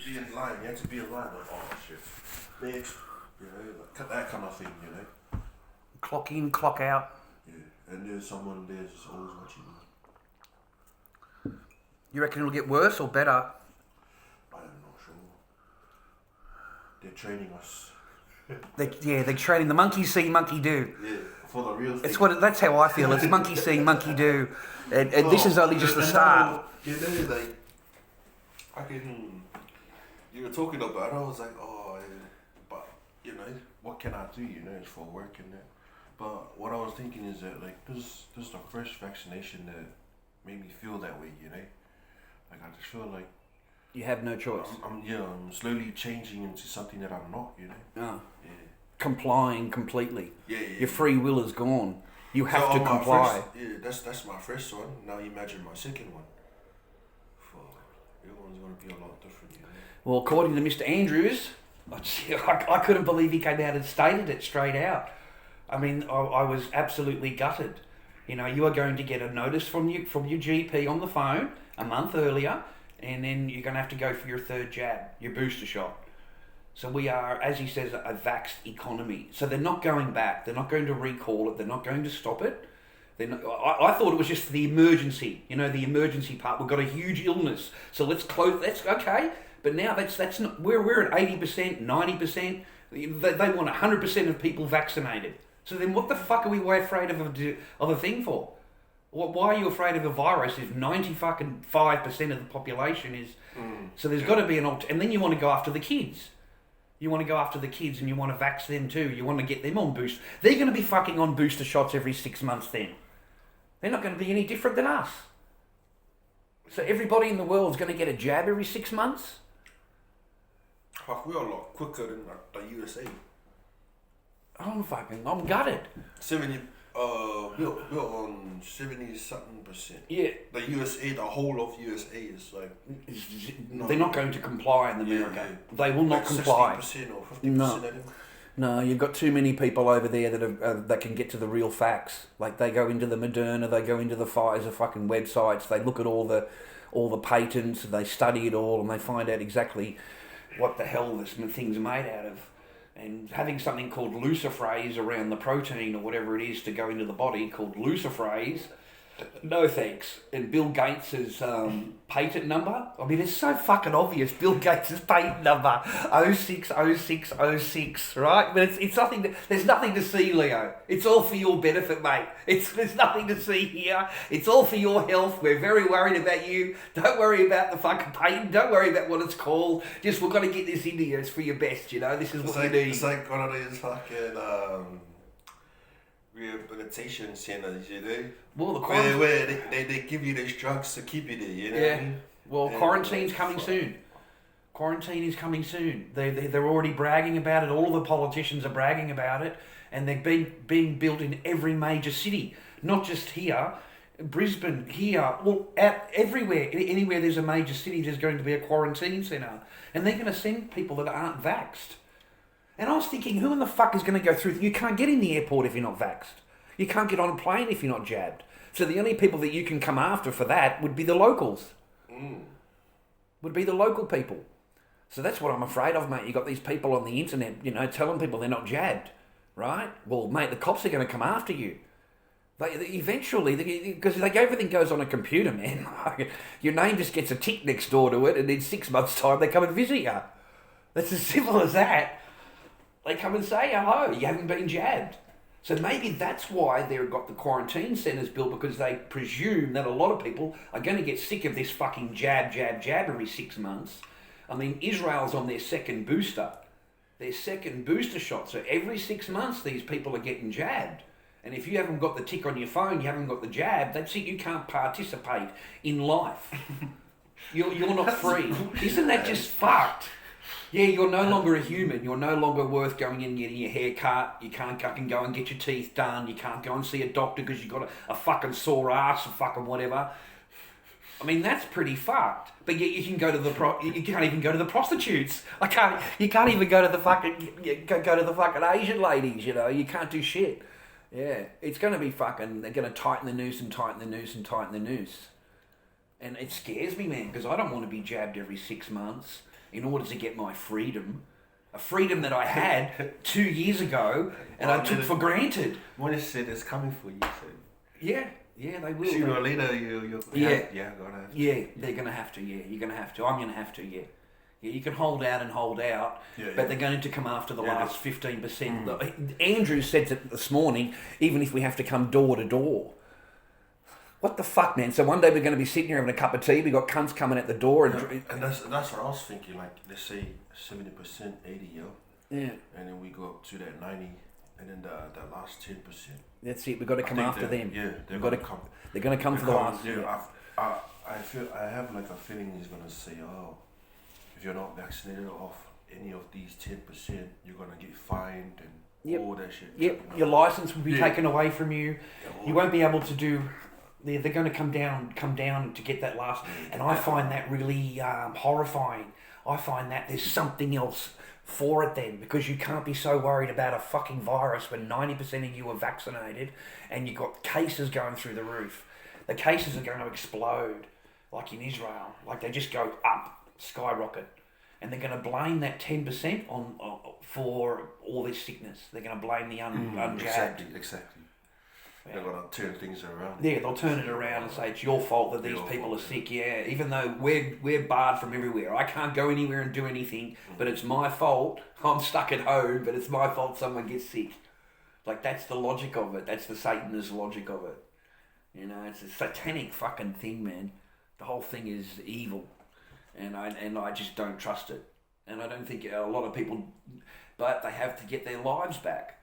be in line. You have to be in line. Like, oh shit, next. Like, that kind of thing. Clock in, clock out. Yeah, and there's someone there's always watching you. You reckon it'll get worse or better? I'm not sure. They're training us. They're training the monkey see, monkey do. Yeah, for the real thing. That's how I feel. It's monkey see, monkey do, and this is only just the start. Like, you were talking about it, I was like, but what can I do? It's for work and that. But what I was thinking is that like this is the first vaccination that made me feel that way. Like I just feel like you have no choice. I'm slowly changing into something that I'm not. Yeah. Complying completely. Yeah. Your free will is gone. You have to comply. That's my first one. Now imagine my second one. Your one's going to be a lot different. Well, according to Mr. Andrews, I couldn't believe he came out and stated it straight out. I mean, I was absolutely gutted. You are going to get a notice from your GP on the phone a month earlier, and then you're going to have to go for your third jab, your booster shot. So we are, as he says, a vaxxed economy. So they're not going back. They're not going to recall it. They're not going to stop it. I thought it was just the emergency. The emergency part. We've got a huge illness, so let's close. That's okay. But now that's not. We're at 80%, 90%. They want 100% of people vaccinated. So then, what the fuck are we afraid of a thing for? Why are you afraid of a virus if 95% of the population is? So there's got to be and then you want to go after the kids. You want to go after the kids and you want to vax them too. You want to get them on booster. They're going to be fucking on booster shots every 6 months then. They're not going to be any different than us. So everybody in the world is going to get a jab every 6 months? Fuck, we're a lot quicker than the USA. I'm gutted. We're on 70-something%. Yeah. The USA, the whole of USA is like... They're not going to comply in America. Yeah. They will not comply. 60% or 50% of them. No, you've got too many people over there that can get to the real facts. Like they go into the Moderna, they go into the Pfizer fucking websites, they look at all the patents, they study it all, and they find out exactly what the hell this thing's made out of. And having something called luciferase around the protein or whatever it is to go into the body called luciferase, no thanks. And Bill Gates' patent number, I mean, it's so fucking obvious. Bill Gates' patent number, 060606, right? But it's nothing. There's nothing to see, Leo. It's all for your benefit, mate. There's nothing to see here. It's all for your health. We're very worried about you. Don't worry about the fucking patent. Don't worry about what it's called. Just, we've got to get this into you. It's for your best, This is what you need. It's like one of these fucking... rehabilitation centers, Well, where they give you these drugs to keep you there, Yeah. What I mean? Well, quarantine's coming soon. Quarantine is coming soon. They're already bragging about it. All of the politicians are bragging about it, and they're being built in every major city, not just here, Brisbane, here, everywhere. Anywhere there's a major city, there's going to be a quarantine centre, and they're going to send people that aren't vaxxed. And I was thinking, who in the fuck is going to go through... You can't get in the airport if you're not vaxxed. You can't get on a plane if you're not jabbed. So the only people that you can come after for that would be the locals. Would be the local people. So that's what I'm afraid of, mate. You got these people on the internet, telling people they're not jabbed, right? Well, mate, the cops are going to come after you. Eventually, because everything goes on a computer, man. Your name just gets a tick next door to it, and in 6 months' time, they come and visit you. That's as simple as that. They come and say, hello, you haven't been jabbed. So maybe that's why they've got the quarantine centres built, because they presume that a lot of people are going to get sick of this fucking jab every 6 months. I mean, Israel's on their second booster shot. So every 6 months, these people are getting jabbed. And if you haven't got the tick on your phone, you haven't got the jab, that's it, you can't participate in life. You're not free. Isn't that just fucked? Yeah, you're no longer a human. You're no longer worth going in and getting your hair cut. You can't go and get your teeth done. You can't go and see a doctor because you've got a fucking sore ass or fucking whatever. I mean, that's pretty fucked. But yet you can go to you can't even go to the prostitutes. You can't even go to the fucking Asian ladies. You can't do shit. Yeah, it's going to be fucking. They're going to tighten the noose and tighten the noose and tighten the noose. And it scares me, man, because I don't want to be jabbed every 6 months. in order to get my freedom. A freedom that I had 2 years ago and I took for granted. When you said it's coming for you, so Yeah, they will. sooner or later you're gonna have to. Yeah, they're gonna have to. Yeah, you're gonna have to. I'm gonna have to. Yeah, you can hold out and hold out, but they're going to come after the last 15%. Andrew said it this morning. Even if we have to come door to door. What the fuck, man? So one day we're going to be sitting here having a cup of tea. We got cunts coming at the door, and that's what I was thinking. Like, let's say 70%, 80, yeah, and then we go up to that 90, and then the last 10%. That's it. We've got to come after them. Yeah, they're going to come for the last. Yeah, I have like a feeling he's going to say, oh, if you're not vaccinated off any of these 10%, you're going to get fined and all that shit. Yep, your license will be taken away from you. You won't be able to do. They're going to come down to get that last, and I find that really horrifying. I find that there's something else for it then, because you can't be so worried about a fucking virus when 90% of you are vaccinated and you've got cases going through the roof. The cases are going to explode, like in Israel. Like they just go up, skyrocket. And they're going to blame that 10% on for all this sickness. They're going to blame the unjabbed. Exactly. They're going to turn things around. Yeah, they'll turn it around and say it's your fault that these people are sick. Yeah, even though we're barred from everywhere. I can't go anywhere and do anything, but it's my fault. I'm stuck at home, but it's my fault someone gets sick. Like, that's the logic of it. That's the Satanist logic of it. You know, it's a satanic fucking thing, man. The whole thing is evil. And I just don't trust it. And I don't think a lot of people, but they have to get their lives back.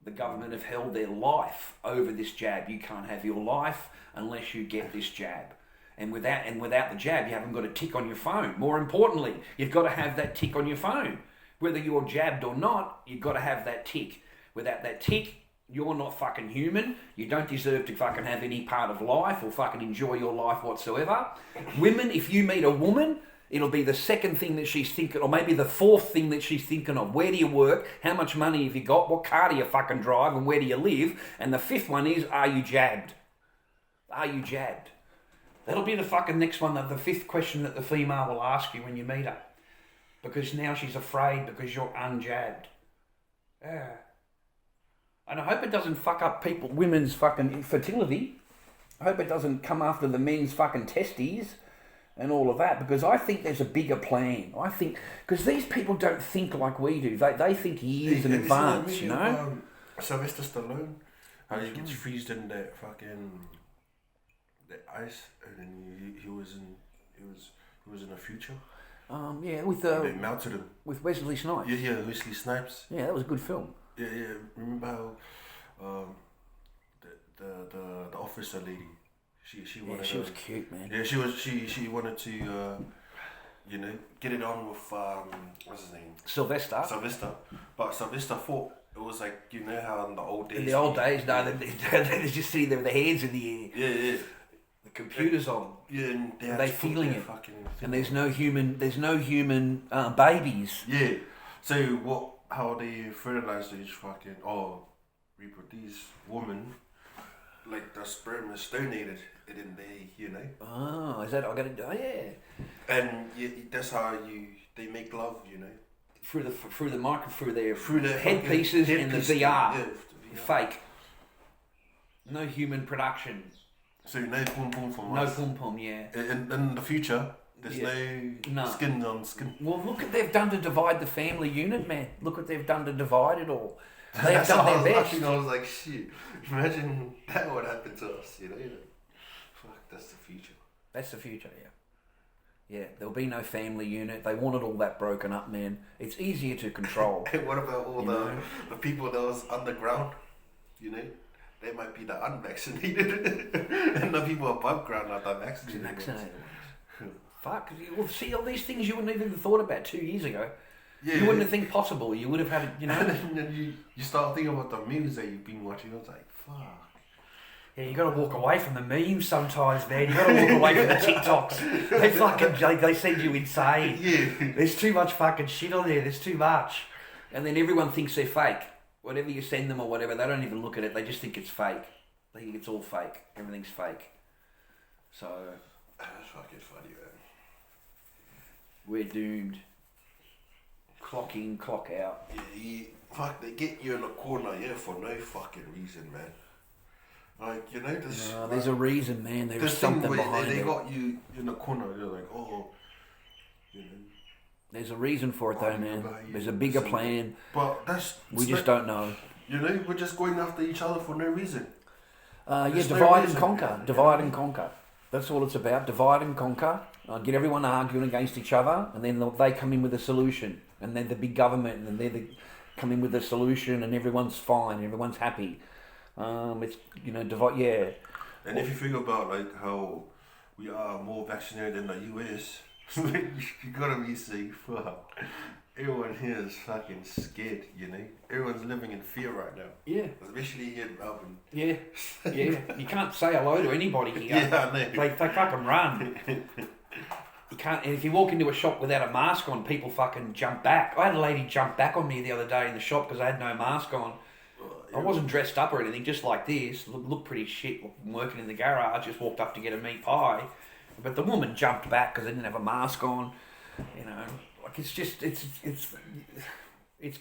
The government have held their life over this jab. You can't have your life unless you get this jab. And without the jab, you haven't got a tick on your phone. More importantly, you've got to have that tick on your phone. Whether you're jabbed or not, you've got to have that tick. Without that tick, you're not fucking human. You don't deserve to fucking have any part of life or fucking enjoy your life whatsoever. Women, if you meet a woman, it'll be the second thing that she's thinking, or maybe the fourth thing that she's thinking of. Where do you work? How much money have you got? What car do you fucking drive? And where do you live? And the fifth one is, are you jabbed? Are you jabbed? That'll be the fucking next one, the fifth question that the female will ask you when you meet her. Because now she's afraid because you're unjabbed. Yeah. And I hope it doesn't fuck up women's fucking fertility. I hope it doesn't come after the men's fucking testes and all of that, because I think there's a bigger plan. I think, because these people don't think like we do. They think years in advance, you know? Sylvester Stallone, how he gets freezed in that fucking the ice, and then he was in the future. Yeah, with they melted him with Wesley Snipes. Yeah, Wesley Snipes. Yeah, that was a good film. Yeah. Remember how the officer lady. She wanted. Yeah, she was cute, man. Yeah, she was. She wanted to, get it on with what's his name? Sylvester. But Sylvester thought it was like, you know how in the old days. In the old days, no, they just sitting there with their hands in the air. Yeah. The computer's on. Yeah, and they feeling it. And there's no human babies. Yeah. So how they fertilize each fucking reproduce woman, like the sperm is donated. And then they, Oh, is that I got to? Oh, yeah. And that's how they make love, Through their headpieces and the VR. Yeah, fake. No human production. So no pum pum from no us. No pum pum, yeah. In the future, there's no skin on skin. Well, look what they've done to divide the family unit, man. Look what they've done to divide it all. They've done their best. I was like, shit. Imagine that would happen to us, Fuck, that's the future. That's the future, yeah. Yeah, there'll be no family unit. They wanted all that broken up, man. It's easier to control. And what about all the people that was underground? They might be the unvaccinated. And the people above ground are the vaccinated. Fuck. Well, see, all these things you wouldn't even have thought about 2 years ago. Yeah, you wouldn't have think possible. You would have had it, And then you start thinking about the memes that you've been watching. I was like, fuck. Yeah, you got to walk away from the memes sometimes, man. You got to walk away from the TikToks. They send you insane. Yeah. There's too much fucking shit on there. There's too much, and then everyone thinks they're fake. Whatever you send them or whatever, they don't even look at it. They just think it's fake. They think it's all fake. Everything's fake. So that's fucking funny, man. We're doomed. clock in, clock out. Yeah, they get you in a corner, for no fucking reason, man. Like, this... No, there's a reason, man. There's something behind they it. got you in a corner, they're like, oh, There's a reason for it, though, man. There's a bigger plan. But we just don't know. We're just going after each other for no reason. Divide and conquer. Divide and conquer. That's all it's about. Divide and conquer. Get everyone arguing against each other, and then they come in with a solution. And then the big government, and then they come in with a solution, and everyone's fine, everyone's happy. It's divide. Yeah. And if you think about like how we are more vaccinated than the US, you gotta be safe. Everyone here is fucking scared, Everyone's living in fear right now. Yeah. Especially here in Melbourne. Yeah. Yeah. You can't say hello to anybody here. Yeah, I know. They fucking run. You can't. And if you walk into a shop without a mask on, people fucking jump back. I had a lady jump back on me the other day in the shop because I had no mask on. I wasn't dressed up or anything, just like this. Looked pretty shit working in the garage. Just walked up to get a meat pie. But the woman jumped back because they didn't have a mask on. Like it's just, it's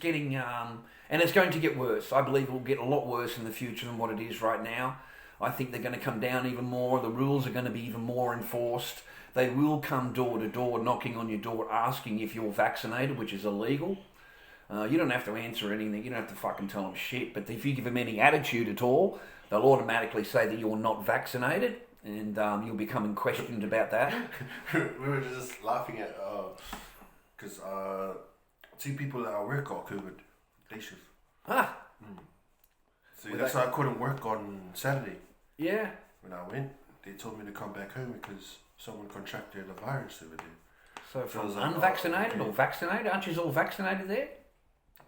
getting, and it's going to get worse. I believe it will get a lot worse in the future than what it is right now. I think they're going to come down even more. The rules are going to be even more enforced. They will come door to door, knocking on your door, asking if you're vaccinated, which is illegal. You don't have to answer anything. You don't have to fucking tell them shit. But if you give them any attitude at all, they'll automatically say that you're not vaccinated, and you'll be coming questioned about that. We were just laughing at, because two people that I work got COVID, day shift. Ah. So that's why I couldn't work on Saturday. Yeah. When I went, they told me to come back home because someone contracted the virus over there. So from unvaccinated or vaccinated? Aren't you all vaccinated there?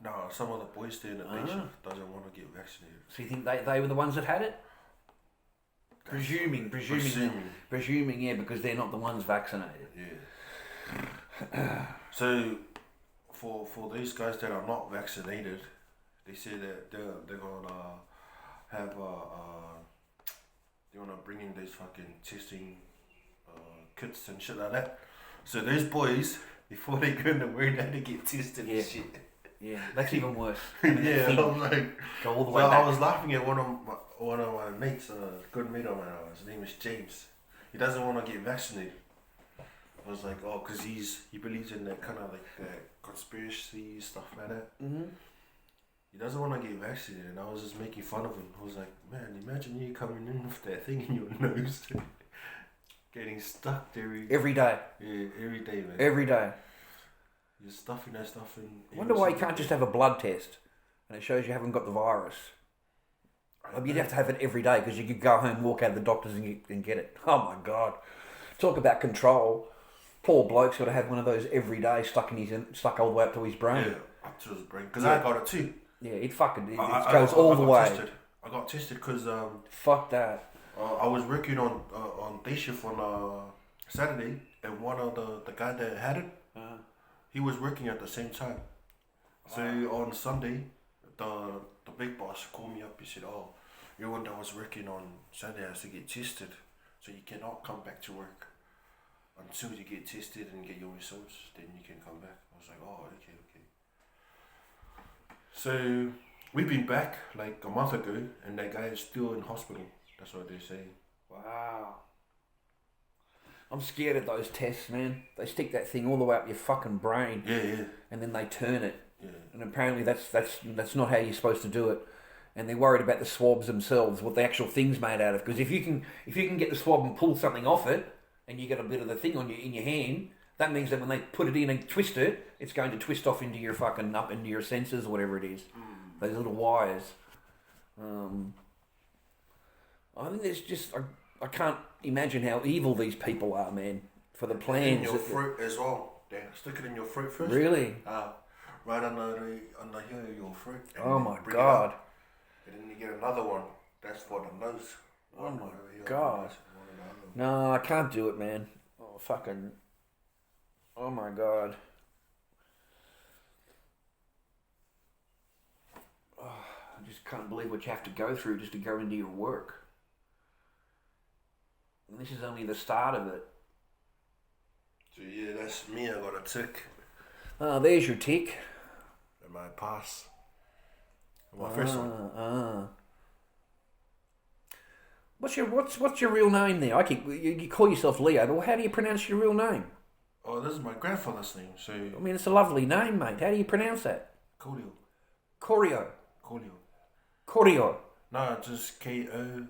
No, some of the boys there in the day shift doesn't want to get vaccinated. So you think they were the ones that had it? Presuming, yeah, because they're not the ones vaccinated. Yeah. So, for these guys that are not vaccinated, they say that they're gonna have they wanna bring in these fucking testing kits and shit like that. So those boys, before they go to work, they had to get tested and shit. Yeah, that's even worse. I was like, go all the way back. I was laughing at one of my mates, good mate of mine. His name is James. He doesn't want to get vaccinated. I was like, oh, because he believes in that kind of like that conspiracy stuff like that. Mm-hmm. He doesn't want to get vaccinated, and I was just making fun of him. I was like, man, imagine you coming in with that thing in your nose, getting stuck every day. Yeah, every day, man. Every day. You're stuffing that stuff in. I wonder why you can't just have a blood test, and it shows you haven't got the virus. You'd have to have it every day because you could go home, walk out of the doctor's and get it. Oh my God. Talk about control. Poor bloke's got to have one of those every day stuck all the way up to his brain. Yeah, up to his brain. Because I got it too. Yeah, it goes all the way. Tested. I got tested because fuck that. I was working on day shift on Saturday, and one of the guy that had it, he was working at the same time. So on Sunday, the big boss called me up. He said, "Oh, everyone that was working on Saturday has to get tested, so you cannot come back to work until you get tested and get your results. Then you can come back." I was like, "Oh, okay." So we've been back like a month ago, and that guy is still in hospital. That's what they're saying. Wow. I'm scared of those tests, man. They stick that thing all the way up your fucking brain. Yeah. And then they turn it. Yeah. And apparently that's not how you're supposed to do it. And they're worried about the swabs themselves, what the actual thing's made out of. Because if you can get the swab and pull something off it, and you get a bit of the thing in your hand, that means that when they put it in and twist it, it's going to twist off into your fucking up into your sensors or whatever it is. Those little wires. I think there's just I can't imagine how evil these people are, man. For the plans. In your throat as well. Yeah, stick it in your throat first. Really? Right under here of your throat. Oh my God. And then you get another one. That's for the nose. Oh my God. No, I can't do it, man. Oh fucking. Oh my God. Oh, I just can't believe what you have to go through just to go into your work. And this is only the start of it. So yeah, that's me. I got a tick. There's your tick. my pass. My first one. What's your real name there? You call yourself Leo, but how do you pronounce your real name? Oh, this is my grandfather's name. So I mean, it's a lovely name, mate. How do you pronounce that? Kolio. Corio. Kolio. Corio. No, just Kolio.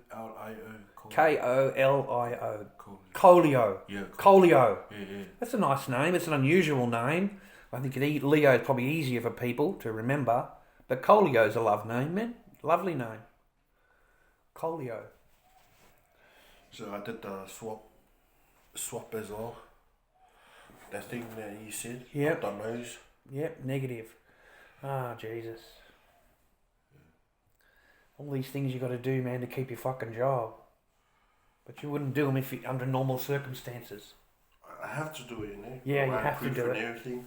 Kolio. Colio. Yeah. Colio. Yeah. That's a nice name. It's an unusual name. I think Leo is probably easier for people to remember. But Colio's a love name, man. Lovely name. Colio. So I did the swap as well. That thing that you said. Yep. The nose. Yep, negative. Ah, Jesus. All these things you got to do, man, to keep your fucking job. But you wouldn't do them if under normal circumstances. I have to do it, you know. Yeah, you have to do it. And everything.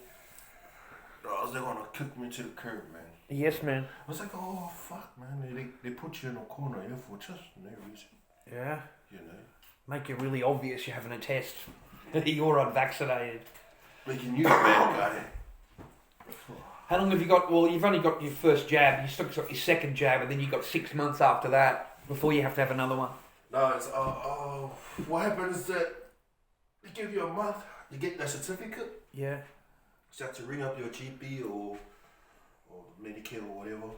Or else they're gonna kick me to the curb, man. Yes, man. I was like, oh fuck, man. They put you in a corner here for just no reason. Yeah. You know. Make it really obvious you're having a test. You're unvaccinated. Making you a bad guy. How long have you got? Well, you've only got your first jab. You still got your second jab, and then you've got 6 months after that before you have to have another one. No, it's what happens is that they give you a month, you get that certificate. Yeah. So you have to ring up your GP or Medicare or whatever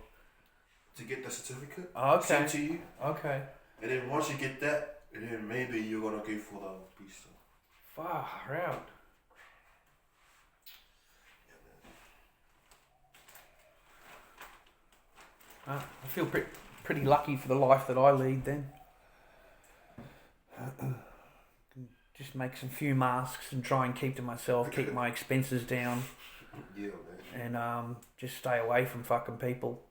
to get the certificate sent to you. Okay. And then once you get that, then maybe you're gonna go for the visa. Far out. I feel pretty lucky for the life that I lead then. Just make some few masks and try and keep to myself, keep my expenses down. Yeah, man. And just stay away from fucking people.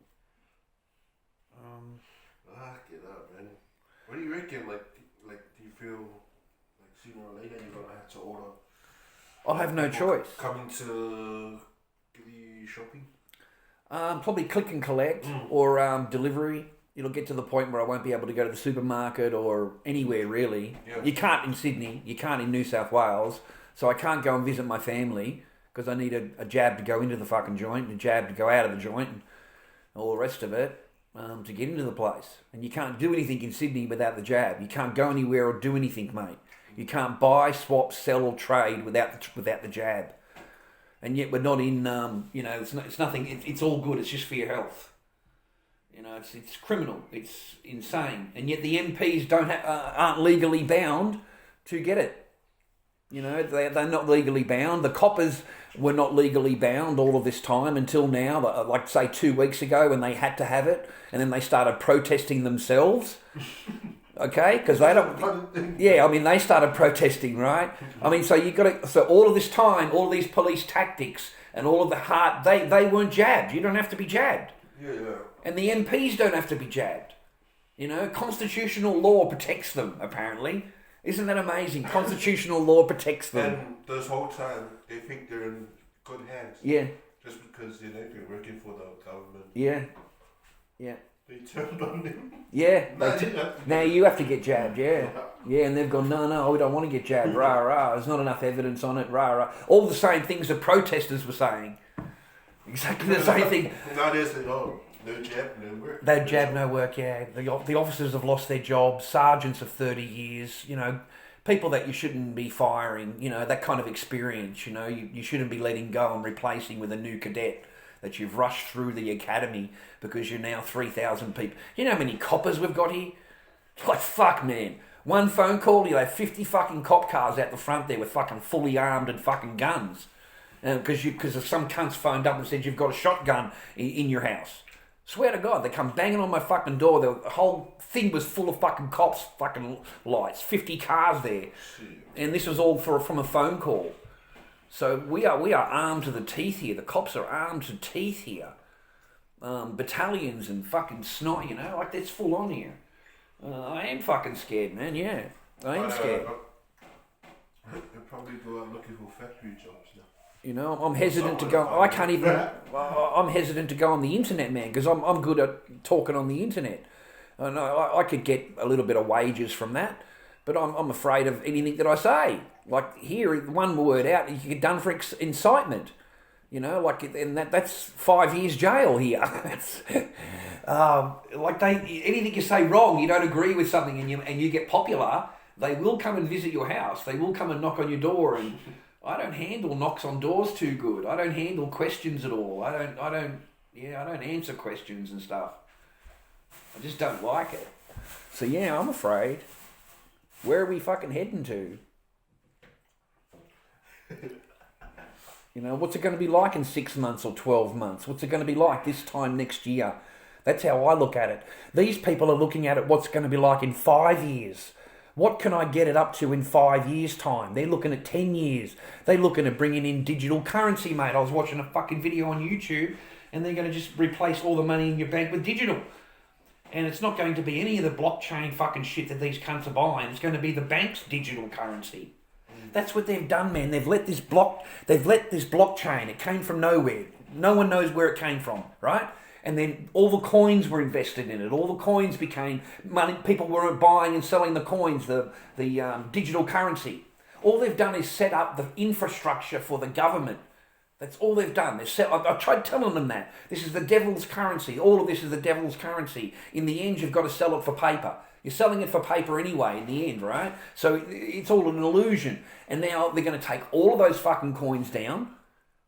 Get up, man. What do you reckon? Like, do you feel like sooner or later you're gonna have to order? I'll have no choice. Coming to give you shopping? Probably click and collect or delivery. It'll get to the point where I won't be able to go to the supermarket or anywhere really. Yeah. You can't in Sydney, you can't in New South Wales, so I can't go and visit my family because I need a jab to go into the fucking joint and a jab to go out of the joint and all the rest of it to get into the place. And you can't do anything in Sydney without the jab. You can't go anywhere or do anything, mate. You can't buy, swap, sell or trade without the jab. And yet we're not in, it's nothing, it's all good, it's just for your health. You know, it's criminal, it's insane. And yet the MPs aren't legally bound to get it. You know, they're not legally bound. The coppers were not legally bound all of this time until now, like say 2 weeks ago when they had to have it. And then they started protesting themselves. Okay, because they don't. Yeah, I mean, they started protesting, right? I mean, so you got to. So all of this time, all of these police tactics, and all of the heart, they weren't jabbed. You don't have to be jabbed. Yeah. And the MPs don't have to be jabbed. You know, constitutional law protects them. Apparently, isn't that amazing? Constitutional law protects them. And this whole time, they think they're in good hands. Yeah. Just because they're working for the government. Yeah. They turned on them. Yeah. Now you have to get jabbed, yeah. Yeah, and they've gone, no, we don't want to get jabbed, rah. There's not enough evidence on it, rah. All the same things the protesters were saying. Exactly the same thing. No, they said, no jab, no work. No jab, no work, yeah. The officers have lost their jobs, sergeants of 30 years, you know, people that you shouldn't be firing, you know, that kind of experience, you know, you shouldn't be letting go and replacing with a new cadet that you've rushed through the academy because you're now 3,000 people. You know how many coppers we've got here? Like, fuck, man. One phone call, you have 50 fucking cop cars out the front there with fucking fully armed and fucking guns. Because some cunts phoned up and said you've got a shotgun in your house. Swear to God, they come banging on my fucking door. The whole thing was full of fucking cops, fucking lights, 50 cars there. And this was all from a phone call. So we are armed to the teeth here. The cops are armed to teeth here. Battalions and fucking snot, you know, like that's full on here. I am fucking scared, man. Yeah, I am scared. They'll probably go out looking for factory jobs now. You know, I'm hesitant to go. I can't even. I'm hesitant to go on the internet, man, because I'm good at talking on the internet. I know I could get a little bit of wages from that, but I'm afraid of anything that I say. Like here, one word out, you get done for incitement. You know, like, and that's 5 years jail here. Like anything you say wrong, you don't agree with something, and you get popular, they will come and visit your house. They will come and knock on your door, and I don't handle knocks on doors too good. I don't handle questions at all. I don't answer questions and stuff. I just don't like it. So yeah, I'm afraid. Where are we fucking heading to? You know, what's it going to be like in 6 months or 12 months? What's it going to be like this time next year? That's how I look at it. These people are looking at it, what's going to be like in 5 years. What can I get it up to in 5 years' time? They're looking at 10 years. They're looking at bringing in digital currency, mate. I was watching a fucking video on YouTube, and they're going to just replace all the money in your bank with digital. And it's not going to be any of the blockchain fucking shit that these cunts are buying. It's going to be the bank's digital currency. That's what they've done, man. They've let this blockchain. It came from nowhere. No one knows where it came from, right? And then all the coins were invested in it. All the coins became money. People were buying and selling the coins, the digital currency. All they've done is set up the infrastructure for the government. That's all they've done. I tried telling them that. This is the devil's currency. All of this is the devil's currency. In the end, you've got to sell it for paper. You're selling it for paper anyway in the end, right? So it's all an illusion. And now they're going to take all of those fucking coins down,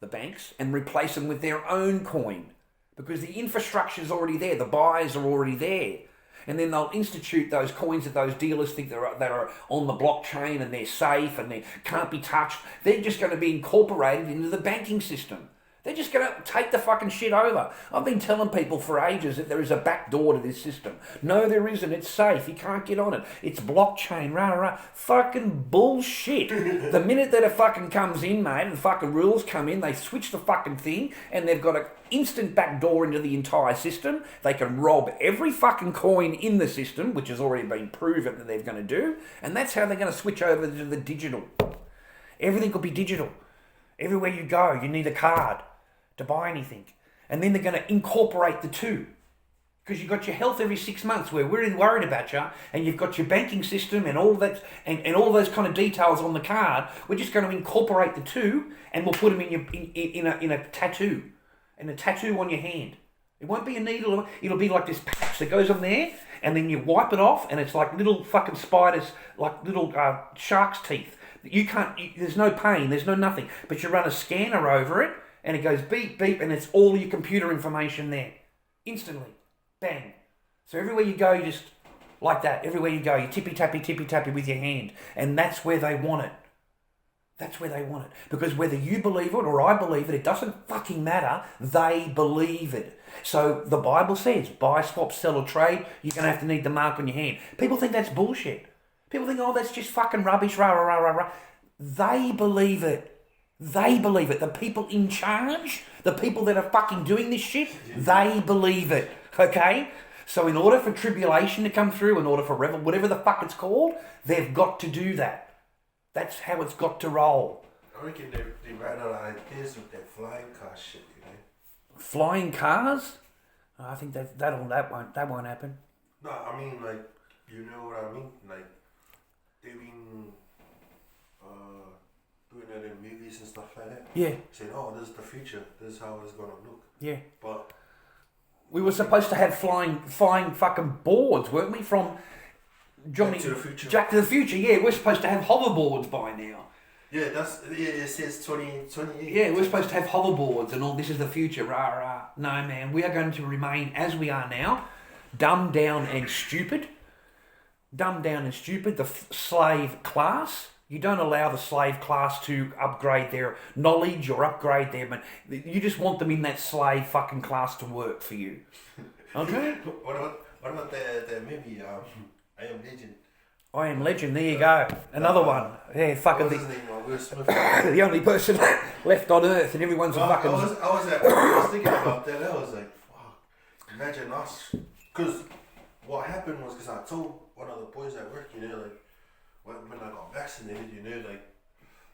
the banks, and replace them with their own coin. Because the infrastructure's already there. The buyers are already there. And then they'll institute those coins that those dealers think that are on the blockchain and they're safe and they can't be touched. They're just going to be incorporated into the banking system. They're just going to take the fucking shit over. I've been telling people for ages that there is a back door to this system. No, there isn't. It's safe. You can't get on it. It's blockchain. Rah, rah. Fucking bullshit. The minute that it fucking comes in, mate, and fucking rules come in, they switch the fucking thing and they've got an instant back door into the entire system. They can rob every fucking coin in the system, which has already been proven that they're going to do. And that's how they're going to switch over to the digital. Everything could be digital. Everywhere you go, you need a card to buy anything. And then they're going to incorporate the two. Because you've got your health every 6 months where we're really worried about you, and you've got your banking system and all that, and all those kind of details on the card. We're just going to incorporate the two, and we'll put them in a tattoo. And a tattoo on your hand. It won't be a needle, it'll be like this patch that goes on there, and then you wipe it off, and it's like little fucking spiders, like little shark's teeth. There's no pain, there's no nothing. But you run a scanner over it, and it goes beep, beep, and it's all your computer information there. Instantly. Bang. So everywhere you go, you just, like that, everywhere you go, you tippy-tappy with your hand. And that's where they want it. That's where they want it. Because whether you believe it or I believe it, it doesn't fucking matter. They believe it. So the Bible says, buy, swap, sell or trade, you're going to have to need the mark on your hand. People think that's bullshit. People think, oh, that's just fucking rubbish, rah, rah, rah, rah, rah. They believe it. They believe it. The people in charge, the people that are fucking doing this shit, they believe it. Okay? So in order for tribulation to come through, in order for whatever the fuck it's called, they've got to do that. That's how it's got to roll. I reckon they ran out of ideas with that flying car shit, you know. Flying cars? I think that won't happen. No, I mean, like, you know what I mean? Like, they've been doing it in movies and stuff like that. Yeah. Saying, oh, this is the future. This is how it's gonna look. Yeah. But we were supposed to have flying fucking boards, weren't we? From Johnny Back to the Future. Jack to the Future. Yeah, we're supposed to have hoverboards by now. yeah, it says 2028. Yeah, we're supposed to have hoverboards and all. This is the future. Rah rah. No, man, we are going to remain as we are now, dumbed down and stupid. Dumbed down and stupid. The slave class. You don't allow the slave class to upgrade their knowledge or upgrade their... You just want them in that slave fucking class to work for you. Okay? What about the movie, I Am Legend? I Am Legend, there you go. Another one. Yeah, fucking... What was his name? Will Smith. The only person left on Earth, and everyone's a fucking... I was thinking about that. I was like, fuck, imagine us. Because what happened was, because I told one of the boys at work, you know, like, when I got vaccinated, you know, like,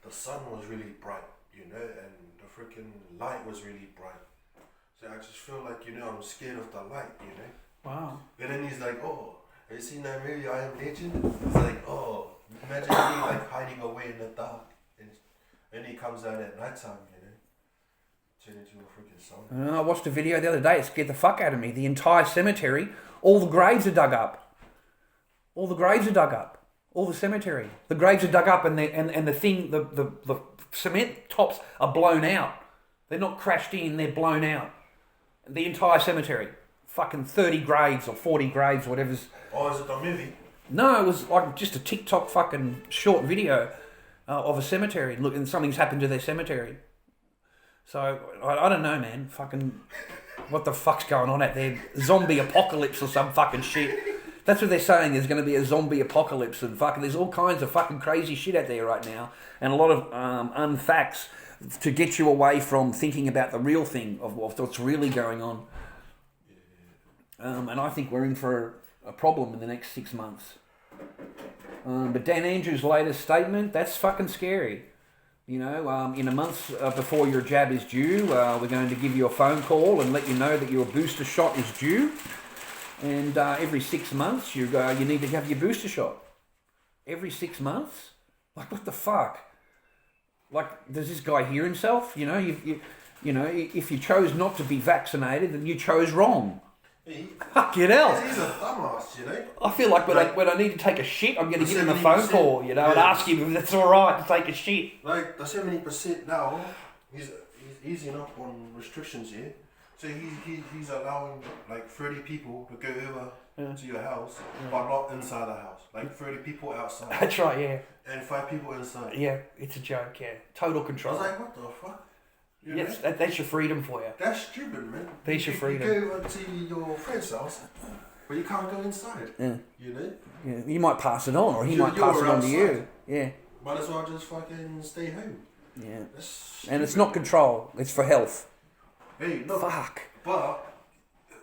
the sun was really bright, you know, and the freaking light was really bright. So I just feel like, you know, I'm scared of the light, you know. Wow. And then he's like, oh, have you seen that movie, I Am Legend? It's like, oh, imagine being like hiding away in the dark. And he comes out at night time, you know. turn into a freaking song. I watched a video the other day. It scared the fuck out of me. The entire cemetery, all the graves are dug up. All the graves are dug up. All the cemetery. The graves are dug up and the thing, the cement tops are blown out. They're not crashed in, they're blown out. The entire cemetery. Fucking 30 graves or 40 graves, whatever's... Oh, is it the movie? No, it was like just a TikTok fucking short video of a cemetery. Look, and something's happened to their cemetery. So, I don't know, man. Fucking... What the fuck's going on out there? Zombie apocalypse or some fucking shit. That's what they're saying. There's going to be a zombie apocalypse and fucking... There's all kinds of fucking crazy shit out there right now. And a lot of unfacts to get you away from thinking about the real thing of what's really going on. And I think we're in for a problem in the next 6 months. But Dan Andrews' latest statement, that's fucking scary. You know, in a month before your jab is due, we're going to give you a phone call and let you know that your booster shot is due. And every 6 months, you need to have your booster shot. Every 6 months? Like, what the fuck? Like, does this guy hear himself? You know, you know, if you chose not to be vaccinated, then you chose wrong. Fucking hell. He's a dumbass, you know. I feel like when I need to take a shit, I'm going to give him a phone call, you know, and ask him if it's all right to take a shit. Like, the 70% now, he's easing up on restrictions here. So he's allowing like 30 people to go over to your house, but not inside the house. Like 30 people outside. That's right, yeah. And 5 people inside. Yeah, it's a joke, yeah. Total I control. was like, what the fuck? You Yes, that's your freedom for you. That's stupid, man. That's your freedom. You go over to your friend's house, but you can't go inside. Yeah. You know? Yeah, you might pass it on, or he might You're pass it on to outside. you. Yeah. Might as well just fucking stay home. Yeah. That's And it's not control, it's for health. Hey, no. Fuck. But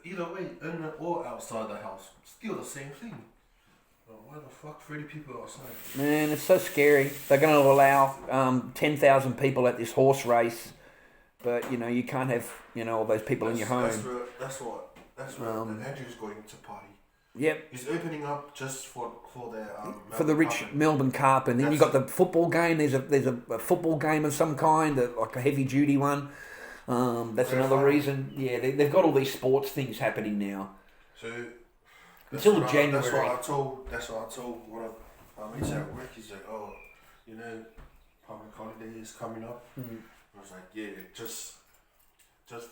either way, in or outside the house, still the same thing. Well, why the fuck 30 people outside? Man, it's so scary. They're going to allow 10,000 people at this horse race, but you know you can't have all those people in your home. That's where Andrew's going to party. Yep. He's opening up just for their for the rich Cup. Melbourne Cup, and then you got the football game. There's a football game of some kind, like a heavy duty one. That's another reason. Yeah, they've got all these sports things happening now. So until January. That's what I told one of my mates at work. He's like, oh, you know, public holiday is coming up. Mm. I was like, yeah, just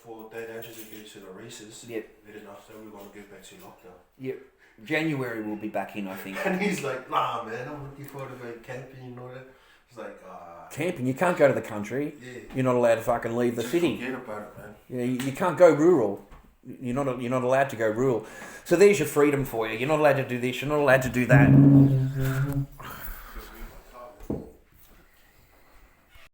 for Dad Andrews to go to the races. Yep. Then after we're gonna go back to lockdown. Yep. January will be back in, I think. And he's like, nah, man, I'm looking forward to going camping and all that. He's like, camping? You can't go to the country. Yeah. You're not allowed to fucking leave the city. Forget about it, man. Yeah, you can't go rural. You're not allowed to go rural. So there's your freedom for you. You're not allowed to do this. You're not allowed to do that.